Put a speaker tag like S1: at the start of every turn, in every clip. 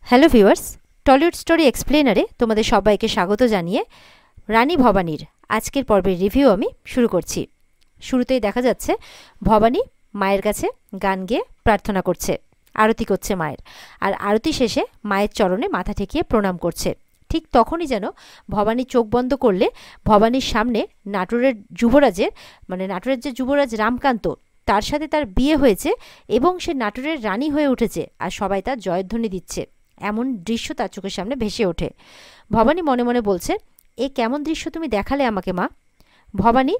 S1: Hello viewers, Tollywood story এক্সপ্লেনারে তোমাদের সবাইকে স্বাগত জানিয়ে রানী ভবানীর আজকের পর্বের রিভিউ আমি শুরু করছি। শুরুতেই দেখা যাচ্ছে ভবানী মায়ের কাছে গান গেয়ে প্রার্থনা করছে, আরতি করছে মায়ের, আর আরতি শেষে মায়ের চরণে মাথা ঠেকিয়ে প্রণাম করছে। ঠিক তখনই যেন ভবানী চোখ বন্ধ করলে ভবানীর সামনে নাটোরের যুবরাজের নাটোরের যে যুবরাজ রামকান্ত, তার সাথে তার বিয়ে হয়েছে এবং সে নাটোরের রানী হয়ে উঠেছে, আর সবাই তার জয়ধ্বনি দিচ্ছে। এমন দৃশ্য তার চোখের সামনে ভেসে ওঠে। ভবানী মনে মনে বলছে, এ কেমন দৃশ্য তুমি দেখালে আমাকে মা। ভবানী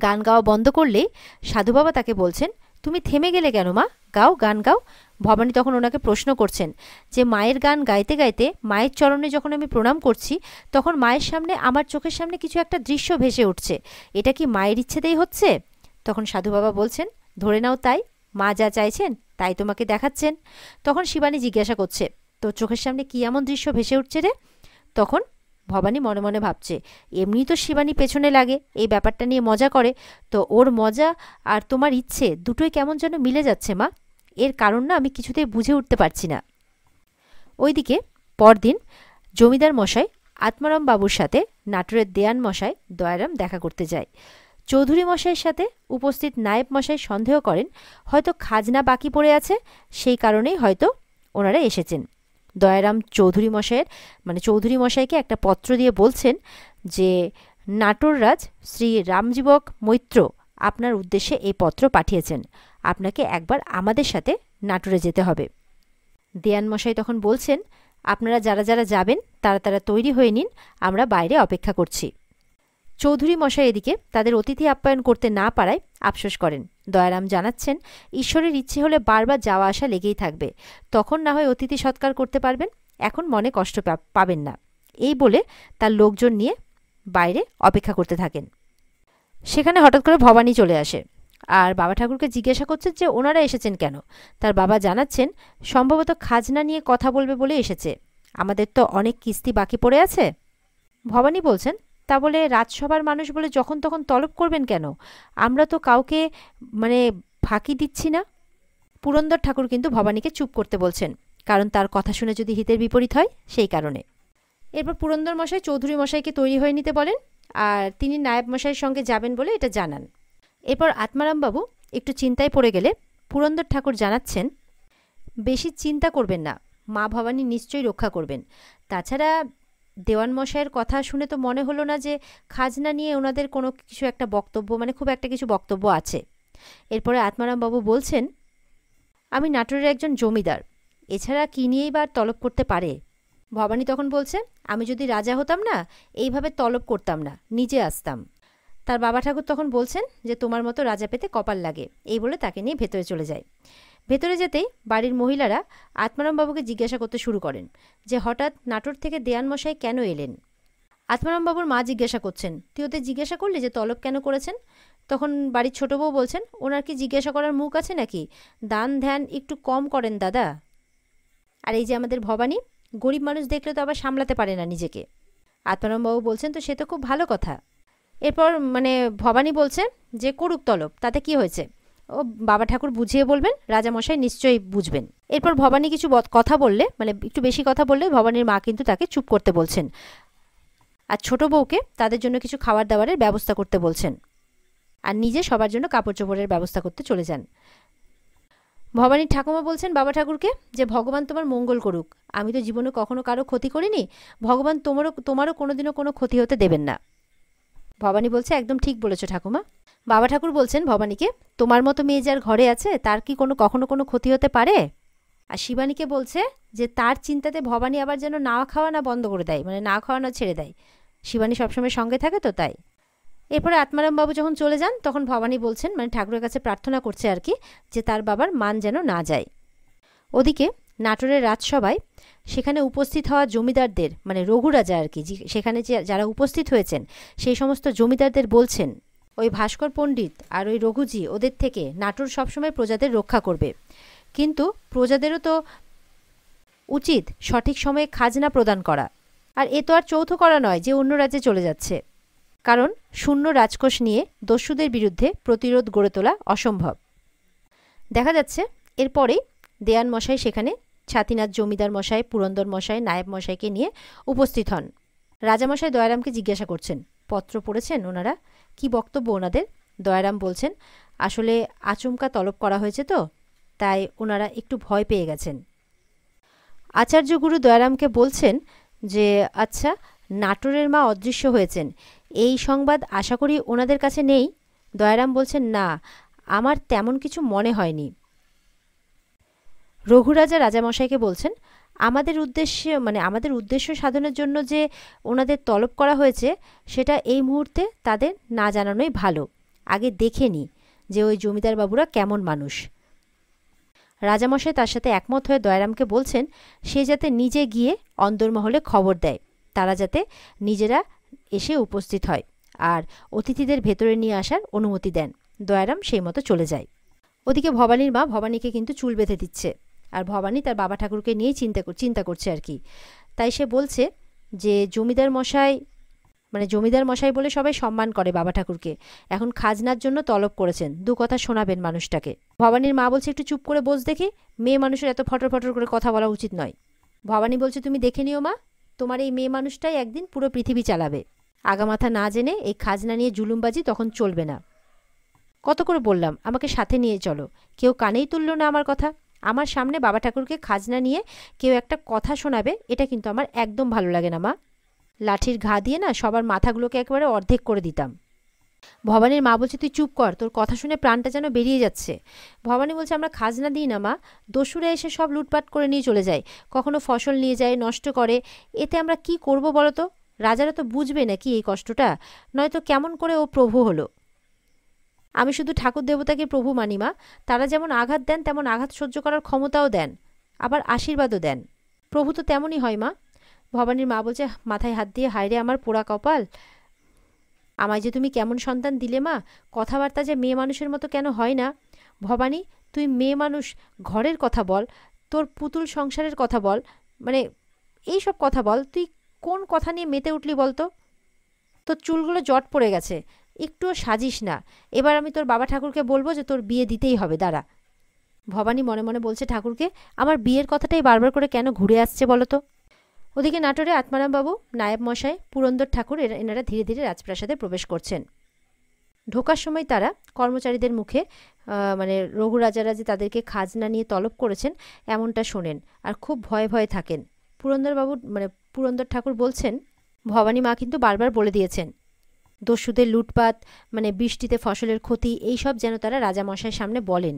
S1: গান গাওয়া বন্ধ করলেই সাধু বাবা তাকে বলছেন, তুমি থেমে গেলে কেন মা, গাও, গান গাও। ভবানী তখন ওনাকে প্রশ্ন করছেন যে মায়ের গান গাইতে গাইতে মায়ের চরণে যখন আমি প্রণাম করছি, তখন মায়ের সামনে, আমার চোখের সামনে কিছু একটা দৃশ্য ভেসে উঠছে, এটা কি মায়ের ইচ্ছেতেই হচ্ছে? তখন সাধু বাবা বলছেন, ধরে নাও তাই, মা যা চাইছেন তাই তোমাকে দেখাচ্ছেন। তখন শিবানী জিজ্ঞাসা করছে, তোর চোখের সামনে কি এমন দৃশ্য ভেসে উঠছে রে? তখন ভবানী মনে মনে ভাবছে, এমনি তো শিবানী পেছনে লাগে, এই ব্যাপারটা নিয়ে মজা করে, তো ওর মজা আর তোমার ইচ্ছে দুটোই কেমন যেন মিলে যাচ্ছে মা। এর কারণ না আমি কিছুতেই বুঝে উঠতে পারছি না। ওইদিকে পরদিন জমিদার মশাই আত্মারাম বাবুর সাথে নাটোরের দেয়ান মশাই দয়ারাম দেখা করতে যায়। চৌধুরী মশাইয়ের সাথে উপস্থিত নায়েব মশাই সন্দেহ করেন হয়তো খাজনা বাকি পড়ে আছে, সেই কারণেই হয়তো ওনারা এসেছেন। দয়ারাম চৌধুরী মশাইয়ের চৌধুরী মশাইকে একটা পত্র দিয়ে বলছেন যে নাটোর রাজ শ্রী রামজীবক মৈত্র আপনার উদ্দেশ্যে এই পত্র পাঠিয়েছেন, আপনাকে একবার আমাদের সাথে নাটোরে যেতে হবে। দেয়ান মশাই তখন বলছেন, আপনারা যারা যারা যাবেন তারা তারা তৈরি হয়ে নিন, আমরা বাইরে অপেক্ষা করছি। চৌধুরী মশাই এদিকে তাদের অতিথি আপ্যায়ন করতে না পারায় আফসোস করেন। দয়ারাম জানাচ্ছেন, ঈশ্বরের ইচ্ছে হলে বারবার যাওয়া আসা লেগেই থাকবে, তখন না হয় অতিথি সৎকার করতে পারবেন, এখন মনে কষ্ট পাবেন না। এই বলে তার লোকজন নিয়ে বাইরে অপেক্ষা করতে থাকেন। সেখানে হঠাৎ করে ভবানী চলে আসে আর বাবা ঠাকুরকে জিজ্ঞাসা করছে যে ওনারা এসেছেন কেন। তার বাবা জানাচ্ছেন, সম্ভবত খাজনা নিয়ে কথা বলবে বলে এসেছে, আমাদের তো অনেক কিস্তি বাকি পড়ে আছে। ভবানী বলছেন, তা বলে রাজসভার মানুষ বলে যখন তখন তলব করবেন কেন? আমরা তো কাউকে ফাঁকি দিচ্ছি না। পুরন্দর ঠাকুর কিন্তু ভবানীকে চুপ করতে বলছেন, কারণ তার কথা শুনে যদি হিতের বিপরীত হয় সেই কারণে। এরপর পুরন্দর মশাই চৌধুরী মশাইকে তৈরি হয়ে নিতে বলেন, আর তিনি নায়েব মশাইয়ের সঙ্গে যাবেন বলে এটা জানান। এরপর আত্মারাম বাবু একটু চিন্তায় পড়ে গেলে পুরন্দর ঠাকুর জানাচ্ছেন, বেশি চিন্তা করবেন না, মা ভবানী নিশ্চয়ই রক্ষা করবেন। তাছাড়া দেওয়ান মশাইয়ের কথা শুনে তো মনে হলো না যে খাজনা নিয়ে ওনাদের কোনো কিছু একটা বক্তব্য, খুব একটা কিছু বক্তব্য আছে। এরপরে আত্মারাম বাবু বলছেন, আমি নাটোরের একজন জমিদার, এছাড়া কি নিয়েই বা তলব করতে পারে? ভবানী তখন বলছে, আমি যদি রাজা হতাম না এইভাবে তলব করতাম না, নিজে আসতাম। তার বাবা ঠাকুর তখন বলছেন যে তোমার মতো রাজা পেতে কপাল লাগে, এই বলে তাকে নিয়ে ভেতরে চলে যায়। ভেতরে যেতেই বাড়ির মহিলারা আত্মারাম বাবুকে জিজ্ঞাসা করতে শুরু করেন যে হঠাৎ নাটোর থেকে দেয়ান মশাই কেন এলেন। আত্মারাম বাবুর মা জিজ্ঞাসা করছেন, তুই ওদের জিজ্ঞাসা করলি যে তলব কেন করেছেন? তখন বাড়ির ছোট বউ বলছেন, ওনার কি জিজ্ঞাসা করার মুখ আছে নাকি? দান ধ্যান একটু কম করেন দাদা। আর এই যে আমাদের ভবানী, গরিব মানুষ দেখলে তো আবার সামলাতে পারে না নিজেকে। আত্মারাম বাবু বলছেন, তো সে তো খুব ভালো কথা। এরপর ভবানী বলছে যে করুক তলব, তাতে কি হয়েছে, ও বাবা ঠাকুর বুঝিয়ে বলবেন, রাজামশাই নিশ্চয়ই বুঝবেন। এরপর ভবানী কিছু কথা বললে, একটু বেশি কথা বললে ভবানীর মা কিন্তু তাকে চুপ করতে বলছেন, আর ছোট বউকে তাদের জন্য কিছু খাবার দাবারের ব্যবস্থা করতে বলছেন, আর নিজে সবার জন্য কাপড় চোপড়ের ব্যবস্থা করতে চলে যান। ভবানীর ঠাকুমা বলছেন বাবা ঠাকুরকে যে ভগবান তোমার মঙ্গল করুক, আমি তো জীবনে কখনো কারো ক্ষতি করিনি, ভগবান তোমারও কোনোদিনও কোনো ক্ষতি হতে দেবেন না। ভবানী বলছে, একদম ঠিক বলেছ ঠাকুমা। বাবা ঠাকুর বলছেন ভবানীকে, তোমার মতো মেয়ে যার ঘরে আছে তার কি কখনো কোনো ক্ষতি হতে পারে? আর শিবানীকে বলছে যে তার চিন্তাতে ভবানী আবার যেন না খাওয়া না বন্ধ করে দেয়, না খাওয়া না ছেড়ে দেয়, শিবানী সবসময় সঙ্গে থাকে তো তাই। এরপরে আত্মারাম বাবু যখন চলে যান তখন ভবানী বলছেন, ঠাকুরের কাছে প্রার্থনা করছে আর কি, যে তার বাবার মান যেন না যায়। ওদিকে নাটোরের রাজসভায় সেখানে উপস্থিত হওয়া জমিদারদের, রঘুরাজা আর কি, সেখানে যে যারা উপস্থিত হয়েছেন সেই সমস্ত জমিদারদের বলছেন, ওই ভাস্কর পণ্ডিত আর ওই রঘুজি ওদের থেকে নাটোর সবসময় প্রজাদের রক্ষা করবে, কিন্তু প্রজাদেরও তো উচিত সঠিক সময়ে খাজনা প্রদান করা, আর এ তো আর চৌথ করা নয় যে অন্য রাজ্যে চলে যাচ্ছে, কারণ শূন্য রাজকোষ নিয়ে দস্যুদের বিরুদ্ধে প্রতিরোধ গড়ে তোলা অসম্ভব। দেখা যাচ্ছে এরপরেই দেয়ান মশাই সেখানে ছাতিনাথ জমিদার মশাই, পুরন্দর মশাই, নায়েব মশাইকে নিয়ে উপস্থিত হন। রাজামশাই দয়ারামকে জিজ্ঞাসা করছেন, পত্র পড়েছেন ওনারা? কি বক্তব্য ওনাদের? দয়ারাম বলছেন, আসলে আচমকা তলব করা হয়েছে তো, তাই ওনারা একটু ভয় পেয়ে গেছেন। আচার্যগুরু দয়ারামকে বলছেন যে আচ্ছা, নাটোরের মা অদৃশ্য হয়েছেন, এই সংবাদ আশা করি ওনাদের কাছে নেই? দয়ারাম বলছেন, না, আমার তেমন কিছু মনে হয়নি। রঘুরাজা রাজামশাইকে বলছেন, আমাদের উদ্দেশ্য সাধনের জন্য যে ওনাদের তলব করা হয়েছে সেটা এই মুহূর্তে তাদের না জানানোই ভালো। আগে দেখে নি যে ওই জমিদার বাবুরা কেমন মানুষ। রাজামশাই তার সাথে একমত হয়ে দয়ারামকে বলছেন সে যাতে নিজে গিয়ে অন্দরমহলে খবর দেয়, তারা যাতে নিজেরা এসে উপস্থিত হয় আর অতিথিদের ভেতরে নিয়ে আসার অনুমতি দেন। দয়ারাম সেই মতো চলে যায়। ওদিকে ভবানীর মা ভবানীকে কিন্তু চুল বেঁধে দিচ্ছে, আর ভবানী তার বাবা ঠাকুরকে নিয়েই চিন্তা করছে আর কি। তাই সে বলছে যে জমিদার মশাই বলে সবাই সম্মান করে বাবা ঠাকুরকে, এখন খাজনার জন্য তলব করেছেন, দু কথা শোনাবেন মানুষটাকে। ভবানীর মা বলছে, একটু চুপ করে বস দেখি, মেয়ে মানুষের এত ফটর ফটর করে কথা বলা উচিত নয়। ভবানী বলছে, তুমি দেখে নিও মা, তোমার এই মেয়ে মানুষটাই একদিন পুরো পৃথিবী চালাবে। আগামাথা না জেনে এই খাজনা নিয়ে জুলুমবাজি তখন চলবে না। কত করে বললাম আমাকে সাথে নিয়ে চলো, কেউ কানেই তুলল না আমার কথা। আমার সামনে বাবা ঠাকুরকে খাজনা নিয়ে কেউ একটা কথা শোনাবে, এটা কিন্তু আমার একদম ভালো লাগে না মা। লাঠির ঘা দিয়ে না সবার মাথাগুলোকে একেবারে অর্ধেক করে দিতাম। ভবানীর মা বলছে, তুই চুপ কর, তোর কথা শুনে প্রাণটা যেন বেরিয়ে যাচ্ছে। ভবানী বলছে, আমরা খাজনা দিই না মা, দস্যুরা এসে সব লুটপাট করে নিয়ে চলে যায়, কখনো ফসল নিয়ে যায়, নষ্ট করে, এতে আমরা কি করব বলো তো? রাজারা তো বুঝবে নাকি এই কষ্টটা, নয়তো কেমন করে ও প্রভু হলো? আমি শুধু ঠাকুর দেবতাকে প্রভু মানি মা, তারা যেমন আঘাত দেন তেমন আঘাত সহ্য করার ক্ষমতাও দেন, আবার আশীর্বাদও দেন। প্রভু তো তেমনই হয় মা। ভবানীর মা বলছে, মাথায় হাত দিয়ে, হায় রে আমার পোড়া কপাল, আমায় যে তুমি কেমন সন্তান দিলে মা, কথাবার্তা যে মেয়ে মানুষের মতো কেন হয় না? ভবানী, তুই মেয়ে মানুষ, ঘরের কথা বল, তোর পুতুল সংসারের কথা বল, মানে এই সব কথা বল, তুই কোন কথা নিয়ে মেতে উঠলি বলতো? তোর চুলগুলো জট পড়ে গেছে, একটুও সাজিস না, এবার আমি তোর বাবা ঠাকুরকে বলবো যে তোর বিয়ে দিতেই হবে, দাঁড়া। ভবানী মনে মনে বলছে ঠাকুরকে, আমার বিয়ের কথাটাই বারবার করে কেন ঘুরে আসছে বলো তো? ওদিকে নাটোরে আত্মারামবাবু, নায়েব মশাই, পুরন্দর ঠাকুর এনারা ধীরে ধীরে রাজপ্রাসাদে প্রবেশ করছেন। ঢোকার সময় তারা কর্মচারীদের মুখে রঘুরাজারা যে তাদেরকে খাজনা নিয়ে তলব করেছেন এমনটা শোনেন আর খুব ভয়ে ভয়ে থাকেন। পুরন্দর ঠাকুর বলছেন, ভবানী মা কিন্তু বারবার বলে দিয়েছেন দস্যুদের লুটপাট, বৃষ্টিতে ফসলের ক্ষতি, এইসব যেন তারা রাজামশাইয়ের সামনে বলেন।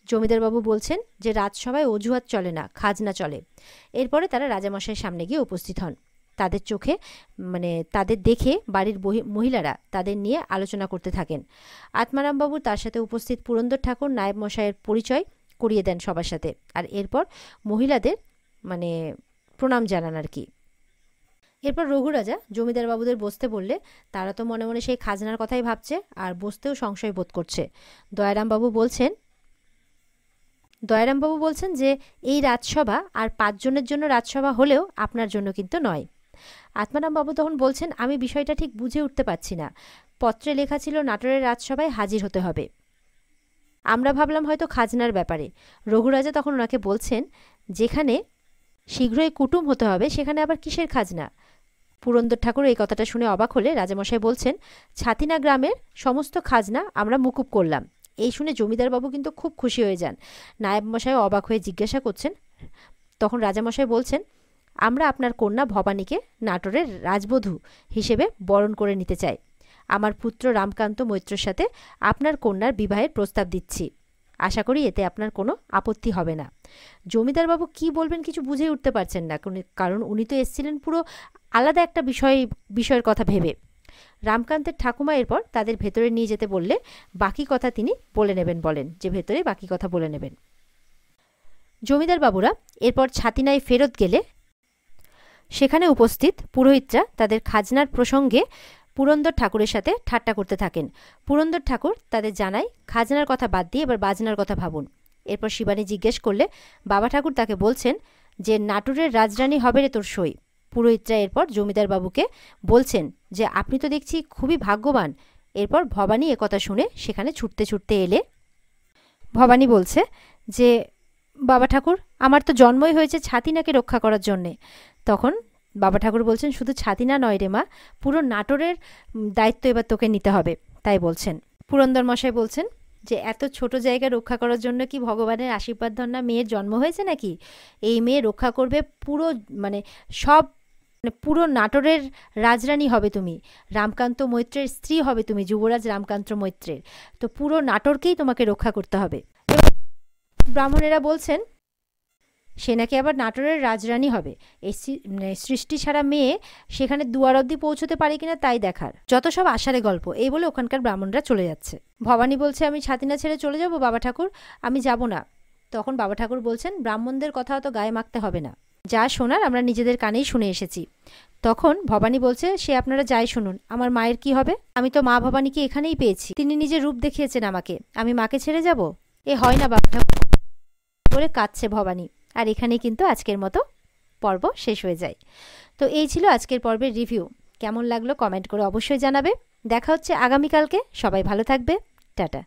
S1: জমিদারবাবু বলছেন যে রাজসভায় অজুহাত চলে না, খাজনা চলে। এরপরে তারা রাজামশাইয়ের সামনে গিয়ে উপস্থিত হন। তাদের চোখে তাদের দেখে বাড়ির মহিলারা তাদের নিয়ে আলোচনা করতে থাকেন। আত্মারামবাবু তার সাথে উপস্থিত পুরন্দর ঠাকুর নায়েব মশাইয়ের পরিচয় করিয়ে দেন সবার সাথে, আর এরপর মহিলাদের প্রণাম জানান আর কি। এরপর রঘুরাজা জমিদারবাবুদের বসতে বললে তারা তো মনে মনে সেই খাজনার কথাই ভাবছে আর বসতেও সংশয় বোধ করছে। দয়ারামবাবু বলছেন যে এই রাজসভা আর 5 জনের জন্য রাজসভা হলেও আপনার জন্য কিন্তু নয়। আত্মারামবাবু তখন বলছেন, আমি বিষয়টা ঠিক বুঝে উঠতে পারছি না, পত্রে লেখা ছিল নাটোরের রাজসভায় হাজির হতে হবে, আমরা ভাবলাম হয়তো খাজনার ব্যাপারে। রঘুরাজা তখন ওনাকে বলছেন, যেখানে শীঘ্রই কুটুম হতে হবে সেখানে আবার কিসের খাজনা? পুরন্দর ঠাকুর এই কথাটা শুনে অবাক হলে রাজামশাই বলছেন, ছাতিনা গ্রামের সমস্ত খাজনা আমরা মুকুব করলাম। এই শুনে জমিদারবাবু কিন্তু খুব খুশি হয়ে যান। নায়েব মশাই অবাক হয়ে জিজ্ঞাসা করছেন। তখন রাজামশাই বলছেন, আমরা আপনার কন্যা ভবানীকে নাটোরের রাজবধূ হিসেবে বরণ করে নিতে চাই। আমার পুত্র রামকান্ত মৈত্রর সাথে আপনার কন্যার বিবাহের প্রস্তাব দিচ্ছি, আশা করি এতে আপনার কোনো আপত্তি হবে না। জমিদারবাবু কি বলবেন কিছু বুঝেই উঠতে পারছেন না, কারণ উনি তো এসেছিলেন পুরো আলাদা একটা বিষয়ের কথা ভেবে। রামকান্তের ঠাকুমা এরপর তাদের ভেতরে নিয়ে যেতে বললে বাকি কথা তিনি বলেন যে ভেতরে বাকি কথা বলে নেবেন। জমিদার বাবুরা এরপর ছাতিনায় ফেরত গেলে সেখানে উপস্থিত পুরোহিতরা তাদের খাজনার প্রসঙ্গে পুরন্দর ঠাকুরের সাথে ঠাট্টা করতে থাকেন। পুরন্দর ঠাকুর তাদের জানায়, খাজনার কথা বাদ দিয়ে এবার বাজনার কথা ভাবুন। এরপর শিবানী জিজ্ঞেস করলে বাবা ঠাকুর তাকে বলছেন যে নাটোরের রাজরানী হবে রে তোর সই। পুরোহিতরা এরপর জমিদার বাবুকে বলছেন যে আপনি তো দেখছি খুবই ভাগ্যবান। এরপর ভবানী একথা শুনে সেখানে ছুটতে ছুটতে এলে ভবানী বলছে যে বাবা ঠাকুর, আমার তো জন্মই হয়েছে ছাতিনাকে রক্ষা করার জন্যে। তখন বাবা ঠাকুর বলছেন, শুধু ছাতিনা নয় রে মা, পুরো নাটোরের দায়িত্ব এবার তোকে নিতে হবে। তাই বলছেন পুরন্দর মশাই বলছেন যে এত ছোট জায়গা রক্ষা করার জন্য কি ভগবানের আশীর্বাদ ধন্যা মেয়ের জন্ম হয়েছে নাকি? এই মেয়ে রক্ষা করবে পুরো, মানে সব, মানে পুরো নাটোরের রাজরানী হবে তুমি, রামকান্ত মৈত্রের স্ত্রী হবে তুমি, যুবরাজ রামকান্ত মৈত্রের। তো পুরো নাটোরকেই তোমাকে রক্ষা করতে হবে। ব্রাহ্মণেরা বলছেন সে নাকি আবার নাটোরের রাজরানী হবে। এই সৃষ্টি ছাড়া মেয়ে সেখানে দুয়ার অবধি পৌঁছতে পারে কিনা তাই দেখার। যত সব আষাঢ়ে গল্প, এই বলে ওখানকার ব্রাহ্মণরা চলে যাচ্ছে। ভবানী বলছে, আমি ছাতিনা ছেড়ে চলে যাব বাবা ঠাকুর, আমি যাব না। তখন বাবা ঠাকুর বলছেন, ব্রাহ্মণদের কথা অত গায়ে মাখতে হবে না, যা শোনার আমরা নিজেদের কানেই শুনে এসেছি। তখন ভবানী বলছে, সে আপনারা যাই শুনুন, আমার মায়ের কি হবে? আমি তো মা ভবানীকে এখানেই পেয়েছি, তিনি নিজের রূপ দেখিয়েছেন আমাকে, আমি মাকে ছেড়ে যাব? এ হয় না বাবা ঠাকুর বলে কাঁদছে ভবানী। আর এখানেই কিন্তু আজকের মতো পর্ব শেষ হয়ে যায়। তো এই ছিল আজকের পর্বের রিভিউ। কেমন লাগলো কমেন্ট করে অবশ্যই জানাবে। দেখা হচ্ছে আগামীকালকে। সবাই ভালো থাকবে। টাটা।